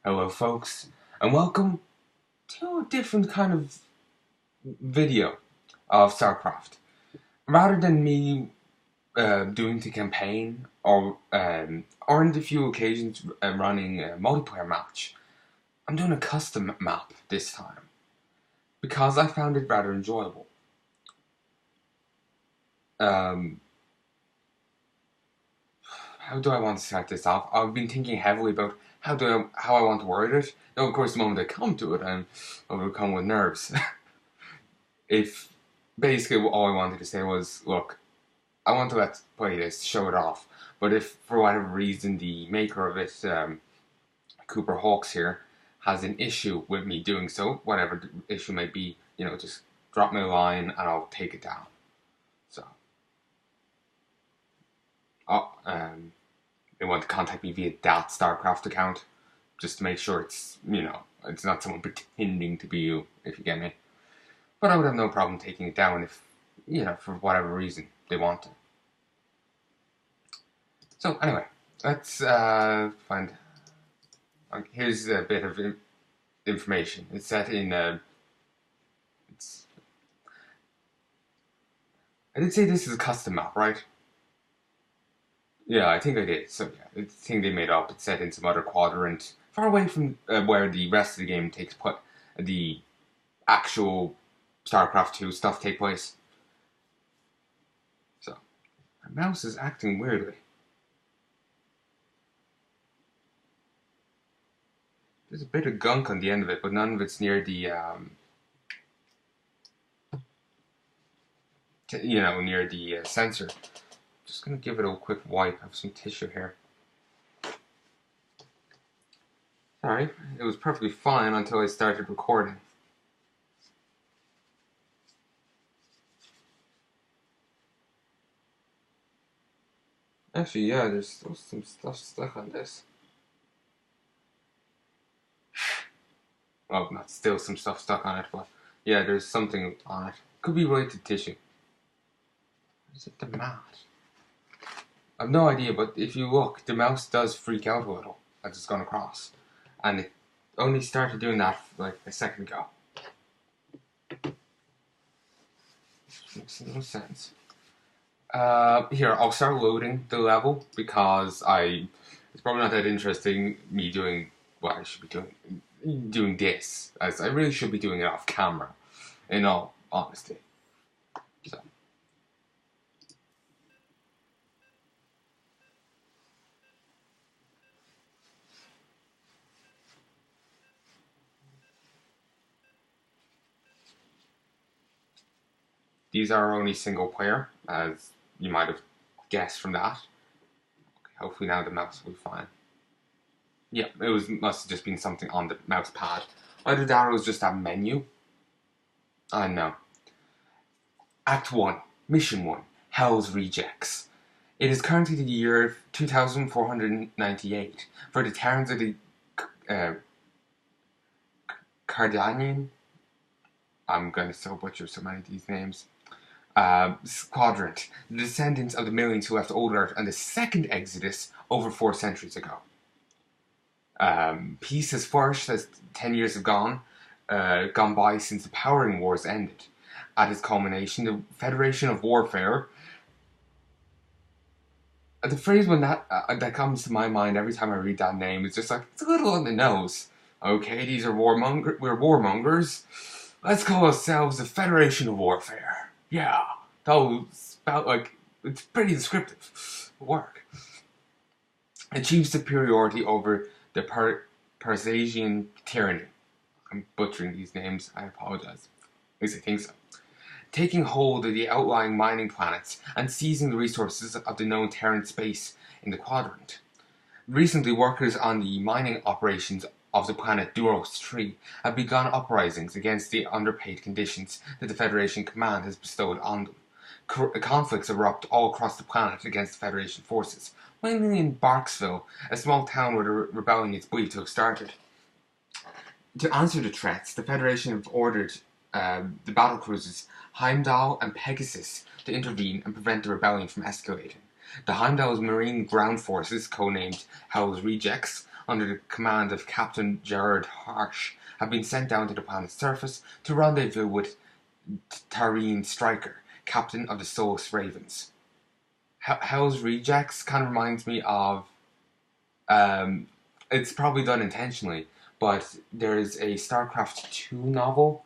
Hello, folks, and welcome to a different kind of video of StarCraft. Rather than me doing the campaign or in the few occasions running a multiplayer match, I'm doing a custom map this time because I found it rather enjoyable. Um, how do I want to start this off? I've been thinking heavily about how I want to word it. Now, of course, the moment I come to it, I'm overcome with nerves. If basically all I wanted to say was, look, I want to let's play this, show it off. But if for whatever reason the maker of it, Cooper Hawks here, has an issue with me doing so, whatever the issue may be, just drop me a line and I'll take it down. So, they want to contact me via that StarCraft account, just to make sure it's not someone pretending to be you, if you get me. But I would have no problem taking it down if, for whatever reason they want to. So anyway, let's find. Here's a bit of information. It's set in. It's. I did say this is a custom map, right? Yeah, I think I did. So yeah, it's a thing they made up. It's set in some other quadrant, far away from where the rest of the game takes place. The actual StarCraft 2 stuff take place. So, my mouse is acting weirdly. There's a bit of gunk on the end of it, but none of it's near the, near the sensor. Just gonna give it a quick wipe. I have some tissue here. Sorry, it was perfectly fine until I started recording. Actually, yeah, there's still some stuff stuck on this. Well, not still some stuff stuck on it, but yeah, there's something on it. Could be related to tissue. Is it the mat? I've no idea, but if you look, the mouse does freak out a little as it's gone across. And it only started doing that like a second ago. Which makes no sense. Here, I'll start loading the level because it's probably not that interesting me doing what I should be doing this, as I really should be doing it off camera, in all honesty. So. These are only single player, as you might have guessed from that. Okay, hopefully now the mouse will be fine. Yeah, must have just been something on the mouse pad. Either that or it was just that menu. I know. Act 1, Mission 1, Hell's Rejects. It is currently the year 2498 for the Terrans of the Cardanian. I'm going to so butcher so many of these names. Quadrant, the descendants of the millions who left old Earth on the second Exodus over 4 centuries ago. Peace has flourished as 10 years have gone by since the Powering Wars ended. At its culmination, the Federation of Warfare. The phrase when that comes to my mind every time I read that name is just like, it's a little on the nose. Okay, we're warmongers. Let's call ourselves the Federation of Warfare. Yeah, that'll spout like, it's pretty descriptive work. Achieve superiority over the Parisian tyranny. I'm butchering these names, I apologize. At least I think so. Taking hold of the outlying mining planets and seizing the resources of the known Terran space in the quadrant. Recently, workers on the mining operations of the planet Duros 3 have begun uprisings against the underpaid conditions that the Federation command has bestowed on them. Conflicts erupt all across the planet against the Federation forces, mainly in Barksville, a small town where the rebellion is believed to have started. To answer the threats, the Federation have ordered the battlecruisers Heimdall and Pegasus to intervene and prevent the rebellion from escalating. The Heimdall's Marine Ground Forces, codenamed Hell's Rejects, under the command of Captain Gerard Harsh, have been sent down to the planet's surface to rendezvous with Tareen Stryker, captain of the Solus Ravens. Hell's Rejects kind of reminds me of, it's probably done intentionally, but there's a StarCraft 2 novel,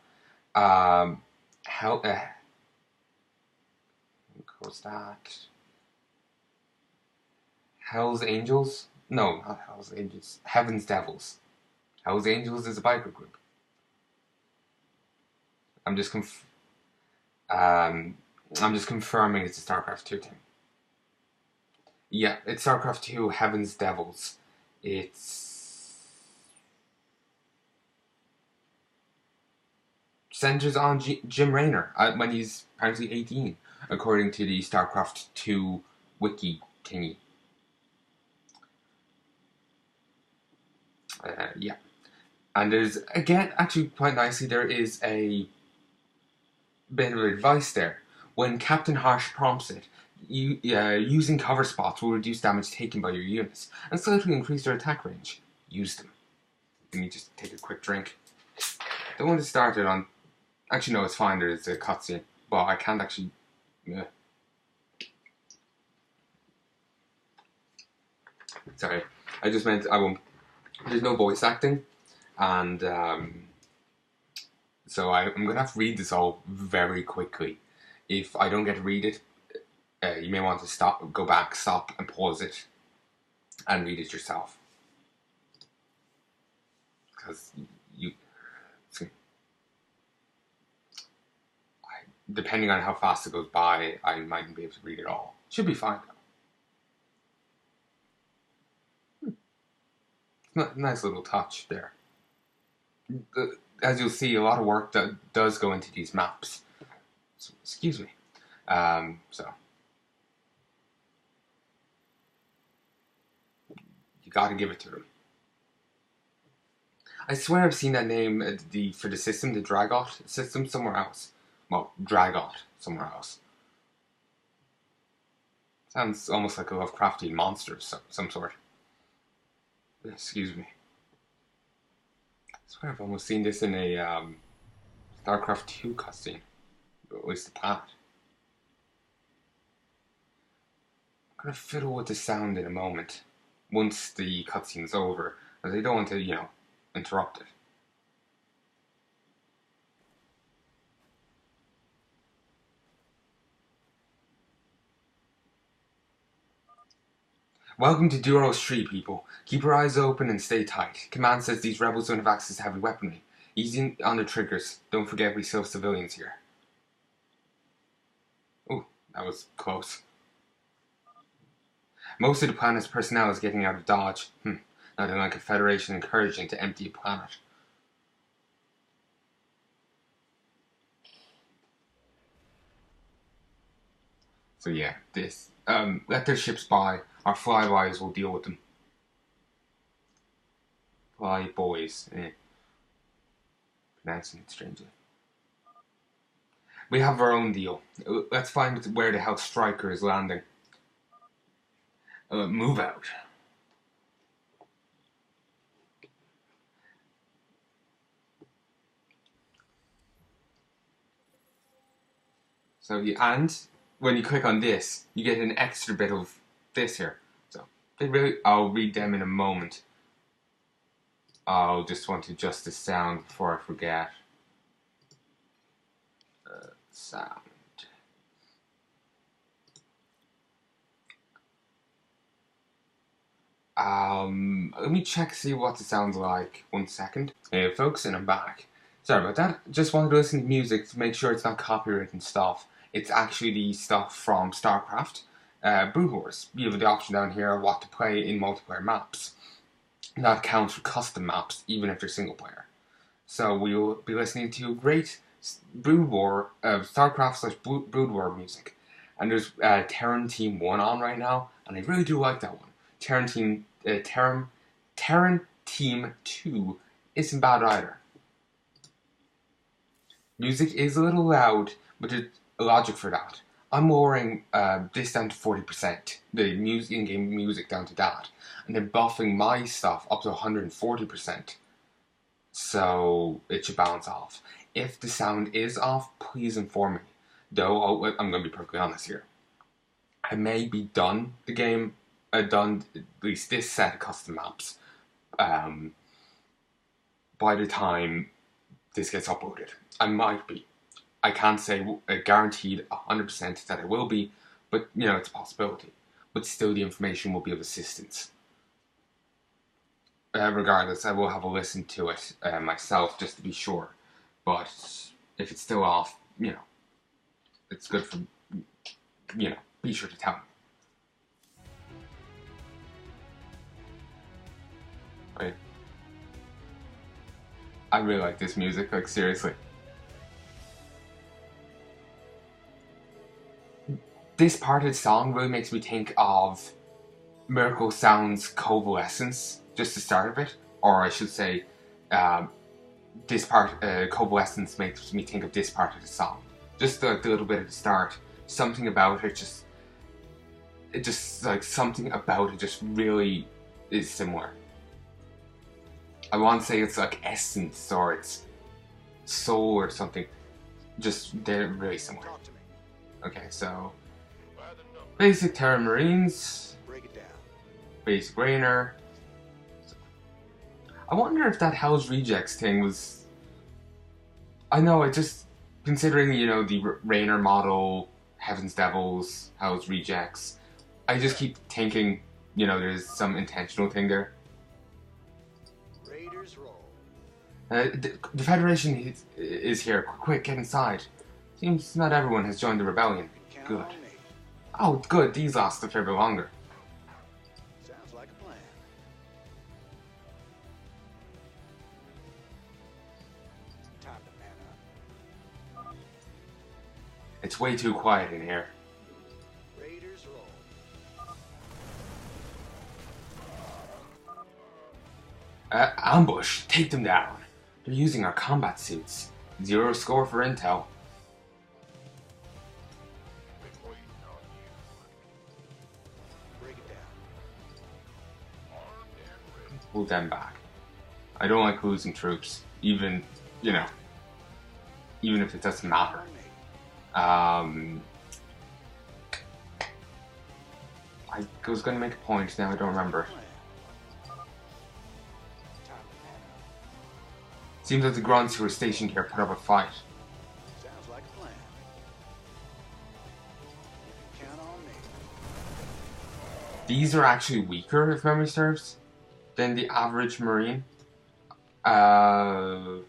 what's that? Hell's Angels? No, not Hell's Angels. Heaven's Devils. Hell's Angels is a biker group. I'm just confirming it's a StarCraft 2 thing. Yeah, it's StarCraft 2 Heaven's Devils. It's centers on Jim Raynor when he's apparently 18, according to the StarCraft 2 wiki thingy. Yeah. And there's, again, actually quite nicely, there is a bit of advice there. When Captain Harsh prompts it, using cover spots will reduce damage taken by your units and slightly increase their attack range. Use them. Let me just take a quick drink. Don't want to start it on... Actually, no, it's fine, there's a cutscene. But I can't actually... Sorry, I just meant I won't... There's no voice acting, and so I'm going to have to read this all very quickly. If I don't get to read it, you may want to go back, stop, and pause it, and read it yourself. Because depending on how fast it goes by, I mightn't be able to read it all. Should be fine though. Nice little touch there. As you'll see, a lot of work that does go into these maps. So, excuse me. So you got to give it to them. I swear I've seen that name for the system, the Dragot system, somewhere else. Well, Dragot somewhere else. Sounds almost like a Lovecraftian monster of some sort. Excuse me. I swear I've almost seen this in a StarCraft 2 cutscene. At least the planet. I'm gonna fiddle with the sound in a moment. Once the cutscene's over. As I don't want to, interrupt it. Welcome to Duro Street, people. Keep your eyes open and stay tight. Command says these rebels don't have access to heavy weaponry. Easy on the triggers. Don't forget we still have civilians here. Ooh, that was close. Most of the planet's personnel is getting out of Dodge. Nothing like a Federation encouraging to empty a planet. So yeah, this. Let their ships by. Our flybys will deal with them. Fly boys. Pronouncing it strangely. We have our own deal. Let's find where the hell Stryker is landing. Move out. So and when you click on this, you get an extra bit of this here. So I'll read them in a moment. I'll just want to adjust the sound before I forget. Sound. Let me check, see what it sounds like. 1 second. Hey folks, and I'm back. Sorry about that. Just wanted to listen to music to make sure it's not copyrighted stuff. It's actually the stuff from StarCraft. Brood Wars. You have the option down here of what to play in multiplayer maps. That counts for custom maps, even if they're single player. So we will be listening to great Brood War, StarCraft/Brood War music. And there's Terran Team 1 on right now, and I really do like that one. Terran Team 2 isn't bad either. Music is a little loud, but there's a logic for that. I'm lowering this down to 40%, the in-game music down to that, and then buffing my stuff up to 140%. So it should balance off. If the sound is off, please inform me. Though I'm going to be perfectly honest here. I may be done the game, done at least this set of custom maps by the time this gets uploaded. I might be. I can't say guaranteed 100% that I will be, but it's a possibility. But still, the information will be of assistance. Regardless, I will have a listen to it myself just to be sure. But if it's still off, it's good for, be sure to tell me. Right. I really like this music, like seriously. This part of the song really makes me think of Miracle Sound's Coalescence, just the start of it. Or I should say, this part, Coalescence, makes me think of this part of the song. Just the little bit at the start. Something about it something about it just really is similar. I want to say it's like essence or it's soul or something. Just, they're really similar. Okay, so basic Terra Marines, basic Rainer. I wonder if that Hell's Rejects thing was... I know, it just... Considering, the Rainer model, Heaven's Devils, Hell's Rejects, I just keep thinking, there's some intentional thing there. The Federation is here. Quick, get inside. Seems not everyone has joined the rebellion. Good. Oh, good. These last a fair bit longer. Sounds like a plan. Time to man up. It's way too quiet in here. Raiders roll. Ambush. Take them down. They're using our combat suits. 0 score for intel. Break it down. Pull them back. I don't like losing troops, even if it doesn't matter. I was going to make a point, now I don't remember. Seems like the grunts who are stationed here put up a fight. Sounds like a plan. You can count on me. These are actually weaker, if memory serves, than the average Marine. No.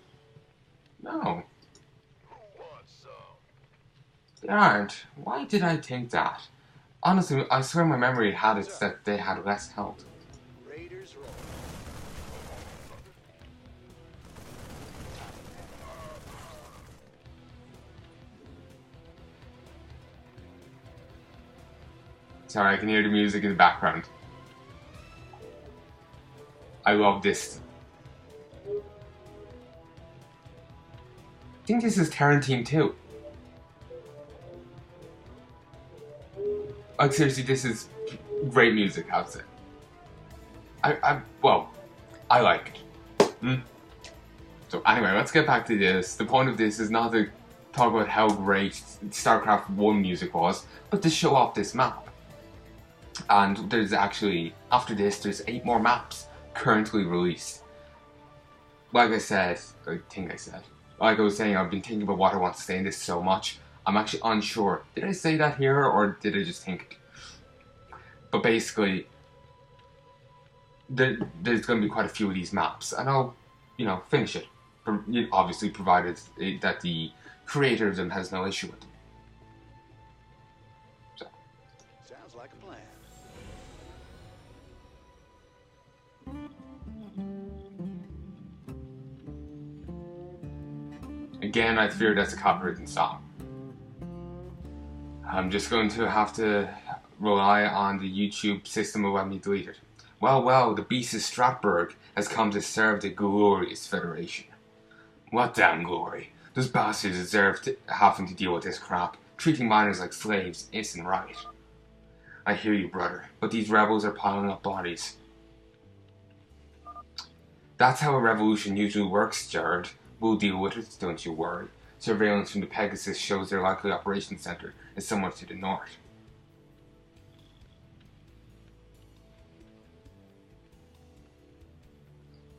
They aren't. Why did I think that? Honestly, I swear my memory had it that they had less health. Raiders roll. Sorry, I can hear the music in the background. I love this. I think this is Tarantine too. Like seriously, this is great music, I would say. I like it. So anyway, let's get back to this. The point of this is not to talk about how great StarCraft 1 music was, but to show off this map. And there's actually, after this, there's 8 more maps currently released. Like I said, like I was saying, I've been thinking about what I want to say in this so much. I'm actually unsure. Did I say that here, or did I just think it? But basically, there's going to be quite a few of these maps, and I'll, finish it. Obviously, provided that the creator of them has no issue with them. So. Sounds like a plan. Again, I fear that's a copywritten song. I'm just going to have to rely on the YouTube system to let me delete it. Well, the beast of Stratburg has come to serve the glorious Federation. What damn glory? Those bastards deserve having to deal with this crap. Treating miners like slaves isn't right. I hear you, brother, but these rebels are piling up bodies. That's how a revolution usually works, Jared. We'll deal with it, don't you worry. Surveillance from the Pegasus shows their likely operations center is somewhere to the north.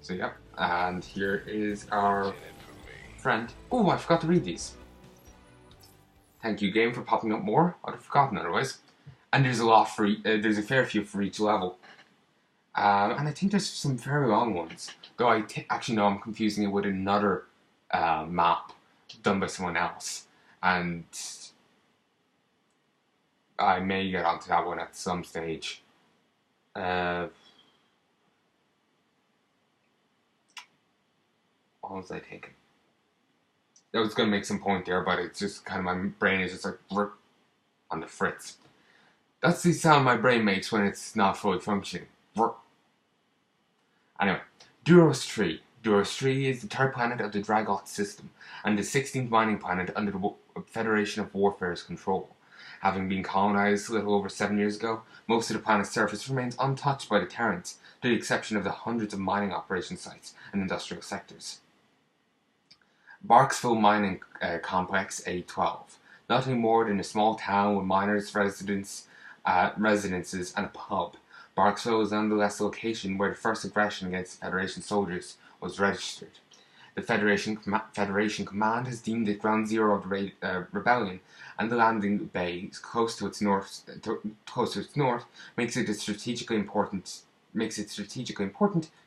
So yep, and here is our friend. Oh, I forgot to read these. Thank you, game, for popping up more. I'd have forgotten otherwise. And there's a lot for there's a fair few for each level. And I think there's some very long ones. Though actually no, I'm confusing it with another map done by someone else. And I may get onto that one at some stage. What was I thinking? I was going to make some point there, but it's just kind of my brain is just like on the fritz. That's the sound my brain makes when it's not fully functioning. Anyway, Duros 3. Duros 3 is the third planet of the Dragot system, and the 16th mining planet under the Federation of Warfare's control. Having been colonized a little over 7 years ago, most of the planet's surface remains untouched by the Terrans, to the exception of the hundreds of mining operation sites and industrial sectors. Barksville Mining Complex A12. Nothing more than a small town with miners' residences and a pub. Barksville is nonetheless the location where the first aggression against Federation soldiers was registered. The Federation Command has deemed it ground zero of the rebellion, and the landing bay close to its north makes it strategically important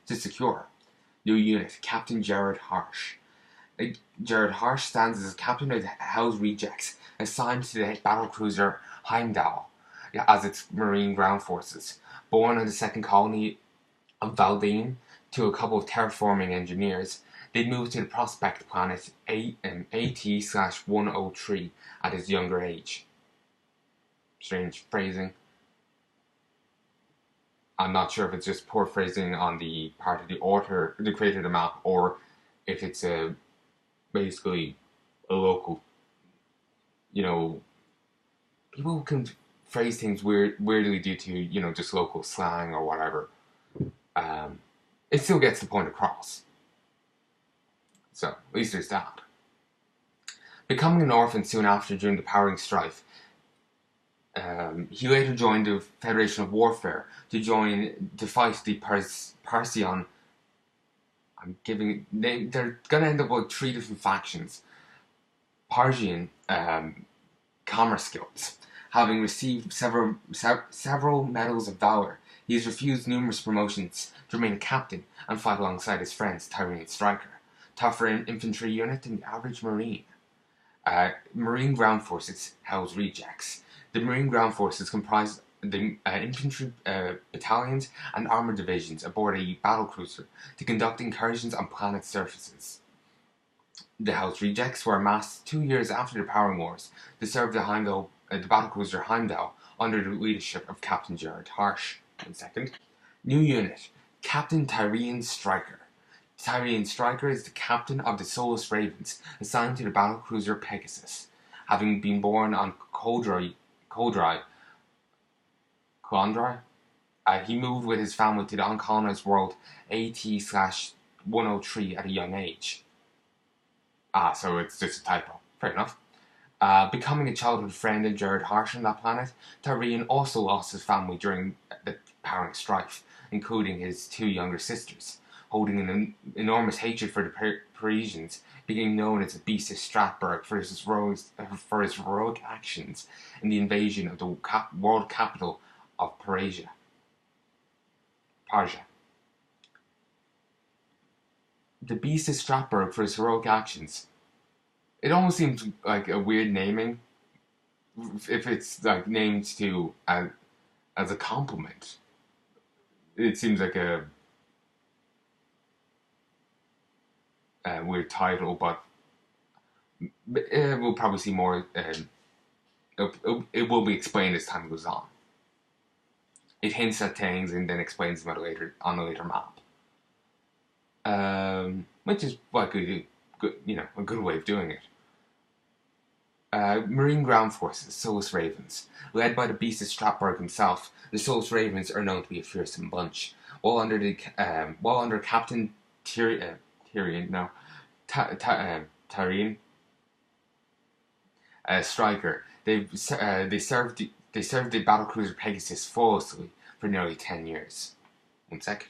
to secure. New unit, Captain Jared Harsh. Jared Harsh stands as captain of the Hell's Rejects, assigned to the battlecruiser Heimdall as its marine ground forces. Born on the second colony of Valdine to a couple of terraforming engineers, they moved to the prospect planet AT/103 at his younger age. Strange phrasing. I'm not sure if it's just poor phrasing on the part of the author, the creator of the map, or if it's basically a local, people can phrase things weirdly due to, just local slang or whatever. It still gets the point across. So, at least there's that. Becoming an orphan soon after during the Powering Strife, he later joined the Federation of Warfare to fight the Parsion. They're gonna end up with 3 different factions. Parsian commerce guilds. Having received several medals of valor, he has refused numerous promotions to remain a captain and fight alongside his friends Tyree and Stryker. Tougher infantry unit than the average marine. Marine Ground Forces, Hell's Rejects. The Marine Ground Forces comprise the infantry battalions and armoured divisions aboard a battlecruiser to conduct incursions on planet surfaces. The Hell's Rejects were amassed 2 years after the Powering Wars to serve the battlecruiser Heimdall under the leadership of Captain Jared Harsh. 1 second. New unit, Captain Tyree Stryker. Tyree Stryker is the captain of the Solus Ravens, assigned to the battlecruiser Pegasus. Having been born on Coldry, he moved with his family to the uncolonized world AT/103 at a young age. So it's just a typo. Fair enough. Becoming a childhood friend of Jared Harsh on that planet, Tyrion also lost his family during the Powering Strife, including his 2 younger sisters. Holding an enormous hatred for the Parisians, became known as the Beast of Stratburg for his heroic actions in the invasion of the world capital of Parja. The Beast of Stratburg for his heroic actions. It almost seems like a weird naming if it's like named to as a compliment. It seems like a weird title, but we'll probably see more. It will be explained as time goes on. It hints at things and then explains them on a later map, which is like a good way of doing it. Marine Ground Forces, Solus Ravens. Led by the Beast of Stratburg himself, the Solus Ravens are known to be a fearsome bunch. While under Captain Tyrion, no, Tyrion Stryker, they served the battlecruiser Pegasus flawlessly for nearly 10 years. One sec.